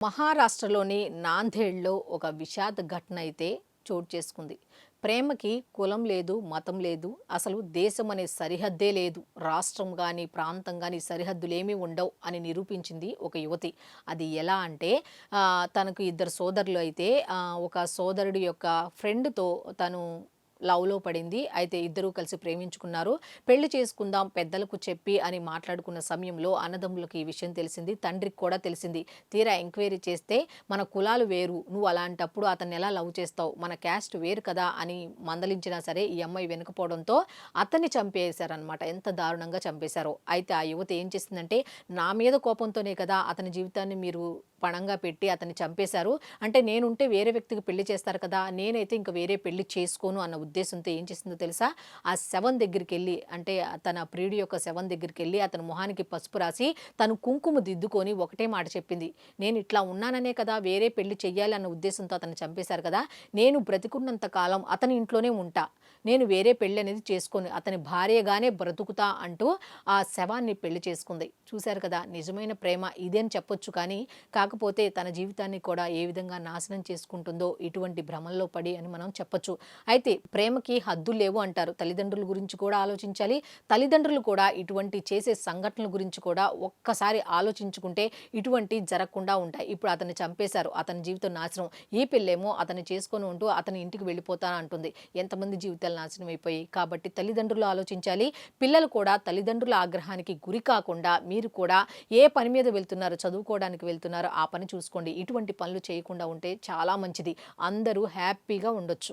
మహారాష్ట్రలోని నాందేడ్‌లో ఒక విషాద ఘటన అయితే చోటు చేసుకుంది. ప్రేమకి కులం లేదు, మతం లేదు. అసలు దేశం అనే సరిహద్దే లేదు. రాష్ట్రం గాని, ప్రాంతం గాని సరిహద్దులేమీ ఉండవు అని నిరూపించింది ఒక యువతి. అది ఎలా అంటే తనకు ఇద్దరు సోదరులు అయితే ఒక సోదరుడి యొక్క ఫ్రెండ్‌తో తను లవ్‌లో పడింది. అయితే ఇద్దరూ కలిసి ప్రేమించుకున్నారు. పెళ్లి చేసుకుందాం పెద్దలకు చెప్పి అని మాట్లాడుకున్న సమయంలో అన్నదమ్ములకు ఈ విషయం తెలిసింది. తండ్రికి కూడా తెలిసింది. తీరా ఎంక్వైరీ చేస్తే మన కులాలు వేరు. నువ్వు అలాంటప్పుడు అతన్ని ఎలా లవ్ చేస్తావు? మన క్యాస్ట్ వేరు కదా అని మందలించినా సరే ఈ అమ్మాయి వినకపోవడంతో అతన్ని చంపేశారనమాట. ఎంత దారుణంగా చంపేశారో. అయితే ఆ యువతి ఏం చేసిందంటే నా మీద కోపంతోనే కదా అతని జీవితాన్ని మీరు పణంగా పెట్టి అతన్ని చంపేశారు. అంటే నేనుంటే వేరే వ్యక్తికి పెళ్లి చేస్తారు కదా! నేనైతే ఇంక వేరే పెళ్లి చేసుకోను అన్న ఉద్దేశంతో ఏం చేసిందో తెలుసా? ఆ శవం దగ్గరికెళ్ళి అంటే తన ప్రియుడి యొక్క శవం దగ్గరికెళ్ళి అతని మొహానికి పసుపు రాసి తను కుంకుమ దిద్దుకొని ఒకటే మాట చెప్పింది. నేను ఇట్లా ఉన్నాననే కదా వేరే పెళ్లి చెయ్యాలి అన్న ఉద్దేశంతో అతన్ని చంపేశారు కదా! నేను బ్రతికున్నంత కాలం అతని ఇంట్లోనే ఉంటా. నేను వేరే పెళ్లి అనేది చేసుకోను. అతని భార్యగానే బ్రతుకుతా అంటూ ఆ శవాన్ని పెళ్లి చేసుకుంది. చూశారు కదా! నిజమైన ప్రేమ ఇదే అని చెప్పొచ్చు కానీ కాకపోతే తన జీవితాన్ని కూడా ఏ విధంగా నాశనం చేసుకుంటుందో ఇటువంటి భ్రమల్లో పడి అని మనం చెప్పొచ్చు. అయితే ప్రేమకి హద్దులు లేవు అంటారు. తల్లిదండ్రుల గురించి కూడా ఆలోచించాలి. తల్లిదండ్రులు కూడా ఇటువంటి చేసే సంఘటనల గురించి కూడా ఒక్కసారి ఆలోచించుకుంటే ఇటువంటివి జరగకుండా ఉంటాయి. ఇప్పుడు అతన్ని చంపేశారు. అతని జీవితం నాశనం. ఈ పిల్లేమో అతన్ని చేసుకొని ఉంటూ అతని ఇంటికి వెళ్ళిపోతాను అంటుంది. ఎంతమంది జీవితాలు నాశనం అయిపోయాయి. కాబట్టి తల్లిదండ్రులు ఆలోచించాలి. పిల్లలు కూడా తల్లిదండ్రుల ఆగ్రహానికి గురి కాకుండా మీరు కూడా ఏ పని మీద వెళ్తున్నారో చదువుకోవడానికి వెళ్తున్నారో ఆ పని చూసుకోండి. ఇటువంటి పనులు చేయకుండా ఉంటే చాలా మంచిది. అందరూ హ్యాపీగా ఉండొచ్చు.